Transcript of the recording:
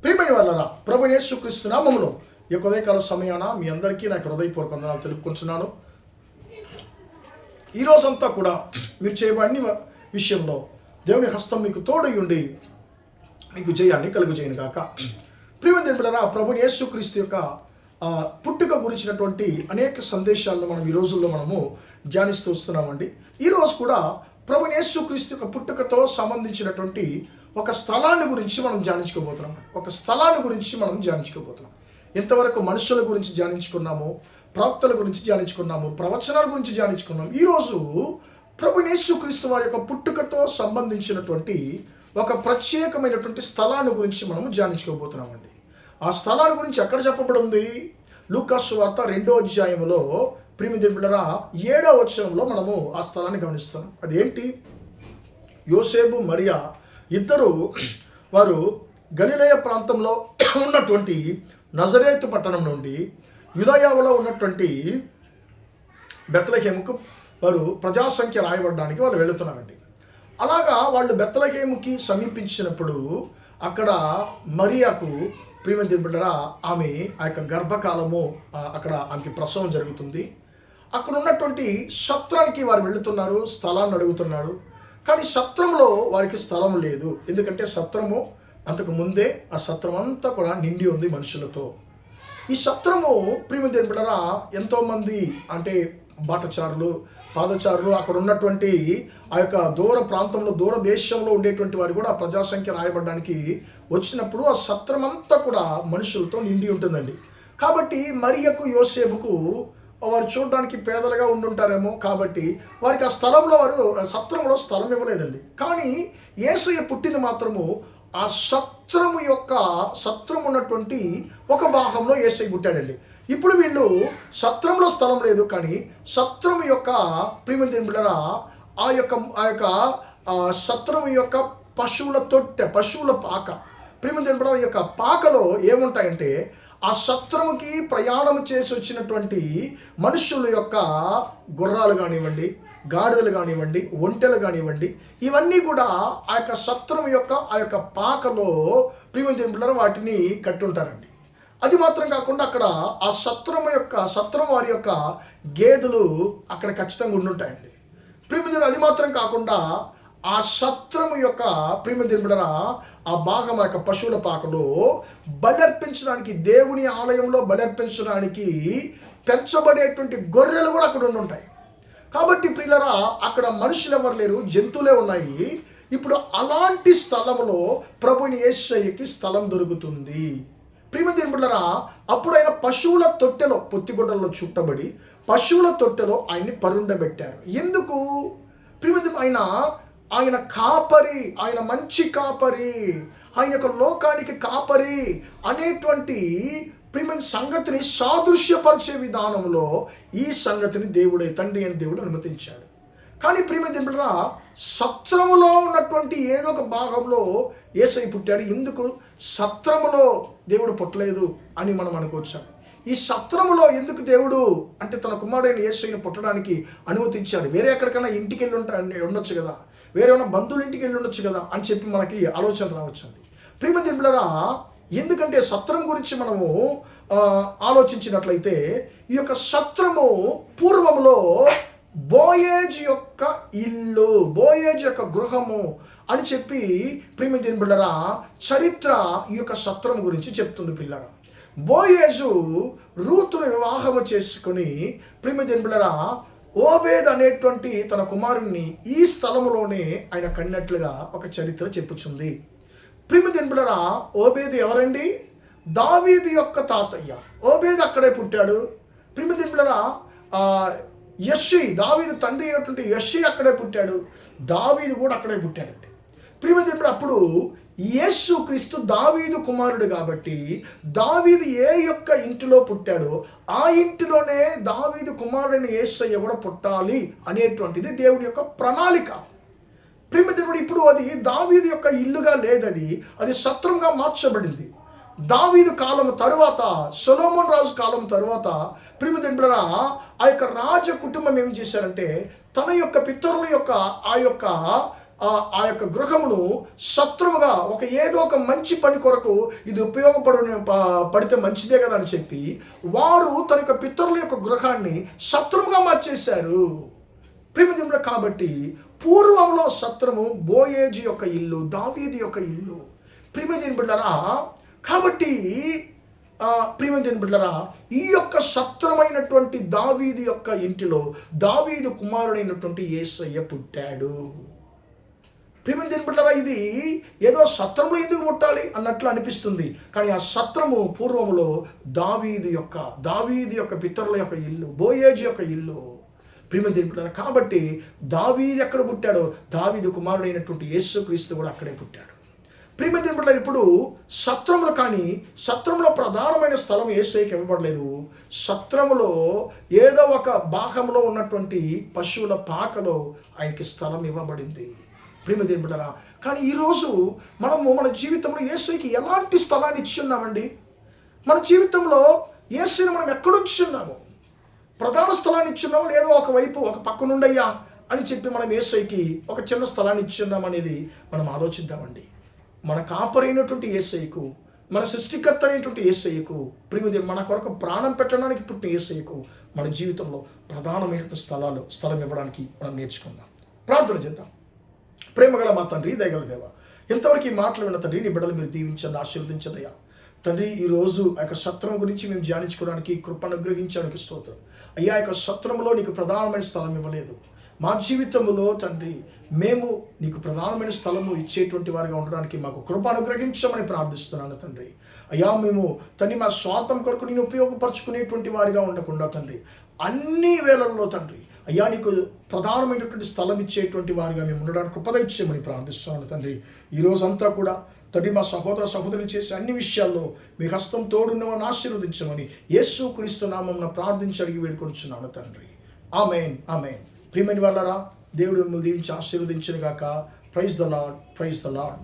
ప్రియమైన వాళ్ళరా, ప్రభువైన యేసుక్రీస్తు నామములో ఈ ఉదయకాల సమయాన మీ అందరికీ నాకు హృదయపూర్వక వందనాలు తెలుపుకుంటున్నాను. ఈరోజంతా కూడా మీరు చేయబడిన విషయంలో దేవుని హస్తం మీకు తోడై ఉండి మీకు జయాన్ని కలుగజేయను గాక. ప్రియమైన దేవులారా, ప్రభువైన యేసుక్రీస్తు యొక్క పుట్టుక గురించినటువంటి అనేక సందేశాలను మనం ఈ రోజుల్లో మనము ధ్యానిస్తూ వస్తున్నామండి. ఈరోజు కూడా ప్రభువైన యేసుక్రీస్తు యొక్క పుట్టుకతో సంబంధించినటువంటి ఒక స్థలాన్ని గురించి మనం ధ్యానించుకోబోతున్నాం. ఇంతవరకు మనుషుల గురించి ధ్యానించుకున్నాము, ప్రవక్తల గురించి ధ్యానించుకున్నాము, ప్రవచనాల గురించి ధ్యానించుకున్నాము. ఈరోజు ప్రభువైన యేసుక్రీస్తు వారి యొక్క పుట్టుకతో సంబంధించినటువంటి ఒక ప్రత్యేకమైనటువంటి స్థలాన్ని గురించి మనము ధ్యానించుకోబోతున్నామండి. ఆ స్థలాన్ని గురించి ఎక్కడ చెప్పబడి ఉంది? లూకా సువార్త 2వ అధ్యాయంలో ప్రియమైన దేవులారా 7వ వచనంలో మనము ఆ స్థలాన్ని గమనిస్తాం. అదేంటి? యోసేపు మరియా ఇద్దరు వారు గలిలయ ప్రాంతంలో ఉన్నటువంటి నజరేతు పట్టణం నుండి యూదయలో ఉన్నటువంటి బెత్లెహేముకు వారు ప్రజాసంఖ్య రాయబడడానికి వాళ్ళు వెళుతున్నారండి. అలాగా వాళ్ళు బెత్లెహేముకి సమీపించినప్పుడు అక్కడ మరియాకు ప్రియమైన దేవులారా ఆమె ఆ యొక్క గర్భకాలము అక్కడ ఆమెకి ప్రసవం జరుగుతుంది. అక్కడ ఉన్నటువంటి సత్రానికి వారు వెళుతున్నారు, స్థలాన్ని అడుగుతున్నారు. కానీ సత్రంలో వారికి స్థలం లేదు. ఎందుకంటే సత్రము అంతకు ముందే ఆ సత్రం అంతా కూడా నిండి ఉంది మనుషులతో. ఈ సత్రము ప్రియమైన దేవులారా ఎంతోమంది అంటే బాటచారులు, పాదచారులు, అక్కడ ఉన్నటువంటి ఆ యొక్క దూర ప్రాంతంలో దూర దేశంలో ఉండేటువంటి వారు కూడా ప్రజాసంఖ్య రాయబడడానికి వచ్చినప్పుడు ఆ సత్రం అంతా కూడా మనుషులతో నిండి ఉంటుందండి. కాబట్టి మరియకు యోసేపుకు వారు చూడడానికి పేదలుగా ఉండుంటారేమో, కాబట్టి వారికి ఆ స్థలంలో సత్రంలో స్థలం ఇవ్వలేదండి. కానీ యేసయ్య పుట్టింది మాత్రము ఆ సత్రం ఉన్నటువంటి ఒక భాగంలో యేసయ్య పుట్టాడండి. ఇప్పుడు వీళ్ళు సత్రంలో స్థలం లేదు, కానీ సత్రం యొక్క ప్రియమైన దేవులారా ఆ యొక్క సత్రం యొక్క పశువుల పాక, ప్రియమైన దేవులారా ఈ యొక్క పాకలో ఏముంటాయంటే ఆ సత్రముకి ప్రయాణం చేసి వచ్చినటువంటి మనుషుల యొక్క గుర్రాలు కానివ్వండి, గాడిదలు కానివ్వండి, ఒంటెలు కానివ్వండి, ఇవన్నీ కూడా ఆ యొక్క సత్రం యొక్క ఆ యొక్క పాకలో ప్రియమైన దేవులారా వాటిని కట్టుంటారండి. అది మాత్రం కాకుండా అక్కడ ఆ సత్రం వారి యొక్క గేదెలు అక్కడ ఖచ్చితంగా ఉండుంటాయండి. ప్రియమైన అది మాత్రం కాకుండా ఆ సత్రము యొక్క ప్రియమైన దేవులారా ఆ భాగం యొక్క పశువుల పాకలో బలర్పించడానికి, దేవుని ఆలయంలో బలర్పించడానికి పెంచబడేటువంటి గొర్రెలు కూడా అక్కడ ఉండుంటాయి. కాబట్టి ప్రియులారా అక్కడ మనుషులు ఎవరు లేరు, జంతువులే ఉన్నాయి. ఇప్పుడు అలాంటి స్థలంలో ప్రభువైన యేసయ్యకి స్థలం దొరుకుతుంది. ప్రియమైన దేవులారా అప్పుడు ఆయన పశువుల తొట్టెలో పొత్తిగుడ్డల్లో చుట్టబడి పశువుల తొట్టెలో ఆయన్ని పరుండబెట్టారు. ఎందుకు? ప్రియమైన ఆయన కాపరి, ఆయన మంచి కాపరి, ఆయన యొక్క లోకానికి కాపరి అనేటువంటి ప్రియమైన సంగతిని సాదృశ్యపరిచే విధానంలో ఈ సంగతిని తండ్రి అయిన దేవుడు అనుమతించాడు. కానీ ప్రియమైన దేవులారా సత్రములో ఉన్నటువంటి ఏదో ఒక భాగంలో యేసయ్య పుట్టాడు. ఎందుకు సత్రములో దేవుడు పుట్టలేదు అని మనం అనుకోవచ్చు. ఈ సత్రములో ఎందుకు దేవుడు అంటే తన కుమారుడైన యేసయ్యను పుట్టడానికి అనుమతించాడు? వేరే ఎక్కడికైనా ఇంటికి వెళ్ళి ఉండొచ్చు కదా, వేరే ఏమైనా బంధువుల ఇంటికి వెళ్ళి ఉండొచ్చు కదా అని చెప్పి మనకి ఆలోచన రావచ్చండి. ప్రియమైన దేవులారా ఎందుకంటే సత్రం గురించి మనము ఆలోచించినట్లయితే ఈ యొక్క సత్రము పూర్వములో బోయేజ్ యొక్క ఇల్లు, బోయేజ్ యొక్క గృహము అని చెప్పి ప్రియమైన దేవులారా చరిత్ర ఈ యొక్క సత్రం గురించి చెప్తుంది. పిల్లరా బోయేజు రూతును వివాహము చేసుకుని ప్రియమైన దేవులారా ఓబేద్ అనేటువంటి తన కుమారుణ్ణి ఈ స్థలములోనే ఆయన కన్నట్లుగా ఒక చరిత్ర చెప్పుచుంది. ప్రియమైన దేవులారా ఓబేద్ ఎవరండి? దావీదు యొక్క తాతయ్య. ఓబేద్ అక్కడే పుట్టాడు. ప్రియమైన దేవులారా దావీదు తండ్రి అయినటువంటి యెష్షయి అక్కడే పుట్టాడు. దావీదు కూడా అక్కడే పుట్టాడండి. ప్రియమైన దేవులారా అప్పుడు యేసుక్రీస్తు దావీదు కుమారుడు కాబట్టి దావీదు ఏ యొక్క ఇంటిలో పుట్టాడో ఆ ఇంటిలోనే దావీదు కుమారుడైన యేసయ్య కూడా పుట్టాలి అనేటువంటిది దేవుని యొక్క ప్రణాళిక. ప్రియమైన దేవుడు ఇప్పుడు అది దావీదు యొక్క ఇల్లుగా లేదది, అది సత్రంగా మార్చబడింది. దావీదు కాలం తరువాత, సొలొమోను రాజు కాలం తరువాత ప్రియమైన దేవులారా ఆ యొక్క రాజ కుటుంబం ఏం చేశారంటే తన యొక్క పితరుల యొక్క ఆ యొక్క ఆ యొక్క గృహమును సత్రముగా ఏదో ఒక మంచి పని కొరకు ఇది పడితే మంచిదే కదా అని చెప్పి వారు తన యొక్క పితరుల యొక్క గృహాన్ని సత్రముగా మార్చేశారు. ప్రియమిత్రులారా, కాబట్టి పూర్వంలో సత్రము బోయేజు యొక్క ఇల్లు, దావీదు యొక్క ఇల్లు. ప్రియమిత్రులారా, కాబట్టి ప్రియమిత్రులారా, ఈ యొక్క సత్రమైనటువంటి దావీదు యొక్క ఇంటిలో దావీదు కుమారుడైనటువంటి యేసయ్య పుట్టాడు. ప్రియమిత్రులారా, ఇది ఏదో సత్రంలో ఎందుకు పుట్టాలి అన్నట్లు అనిపిస్తుంది. కానీ ఆ సత్రము పూర్వములో దావీదు యొక్క పితరుల యొక్క ఇల్లు, బోయేజు యొక్క ఇల్లు. ప్రియమిత్రులారా, కాబట్టి దావీదు ఎక్కడ పుట్టాడో దావీదు కుమారుడైనటువంటి యేసుక్రీస్తు కూడా అక్కడే పుట్టాడు. ప్రియమిత్రులారా, ఇప్పుడు సత్రములు కానీ సత్రంలో ప్రధానమైన స్థలం యేసయ్యకి ఇవ్వబడలేదు. సత్రములో ఏదో ఒక భాగంలో ఉన్నటువంటి పశువుల పాకలో ఆయనకి స్థలం ఇవ్వబడింది. ప్రియమిత్రులారా, కానీ ఈరోజు మనము మన జీవితంలో యేసయ్యకి ఎలాంటి స్థలాన్ని ఇచ్చున్నామండి? మన జీవితంలో యేసయ్యని మనం ఎక్కడొచ్చున్నాము? ప్రధాన స్థలాన్ని ఇచ్చున్నాము, లేదో ఒకవైపు ఒక పక్కనుండయ్యా అని చెప్పి మనం యేసయ్యకి ఒక చిన్న స్థలాన్ని ఇచ్చున్నాం అనేది మనం ఆలోచిద్దామండి. మన కాపరైనటువంటి యేసయ్యకు, మన సృష్టికర్త అయినటువంటి యేసయ్యకు, ప్రియమిత్రులారా, మన కొరకు ప్రాణం పెట్టడానికి పుట్టిన యేసయ్యకు మన జీవితంలో ప్రధానమైనటువంటి స్థలం ఇవ్వడానికి మనం నేర్చుకుందాం. ప్రార్థన చేద్దాం. ప్రేమగల మా తండ్రి, దయగల దేవ, ఎంతవరకు ఈ మాటలు విన్న తండ్రి, నీ బిడ్డలు మీరు దీవించండి, ఆశీర్వదించదయ్యా తండ్రి. ఈరోజు ఆ యొక్క సత్రం గురించి మేము ధ్యానించుకోవడానికి కృప అనుగ్రహించడానికి స్తోత్రం అయ్యా. యొక్క సత్రంలో నీకు ప్రధానమైన స్థలం ఇవ్వలేదు. మా జీవితంలో తండ్రి మేము నీకు ప్రధానమైన స్థలము ఇచ్చేటువంటి వారిగా ఉండడానికి మాకు కృప అనుగ్రహించమని ప్రార్థిస్తున్నాను తండ్రి. అయ్యా, మేము తండ్రి మా స్వార్థం కొరకు నేను ఉపయోగపరచుకునేటువంటి వారిగా ఉండకుండా తండ్రి అన్ని వేళల్లో తండ్రి అయ్యా నీకు ప్రధానమైనటువంటి స్థలం ఇచ్చేటువంటి వారిగా మేము ఉండడానికి కృపద ఇచ్చేయమని ప్రార్థిస్తున్నాను తండ్రి. ఈరోజంతా కూడా తండ్రి మా సహోదర సహోదరులు చేసే అన్ని విషయాల్లో మీ హస్తం తోడున్నవని ఆశీర్వదించమని యేసుక్రీస్తు నామమున ప్రార్థించి అడిగి వేడుకొనుచున్నాను తండ్రి. ఆమేన్, ఆమేన్. ప్రియమైన వాళ్ళారా, దేవుడు మిమ్మల్ని దీవించి ఆశీర్వదించును గాక. Praise the lord, praise the lord.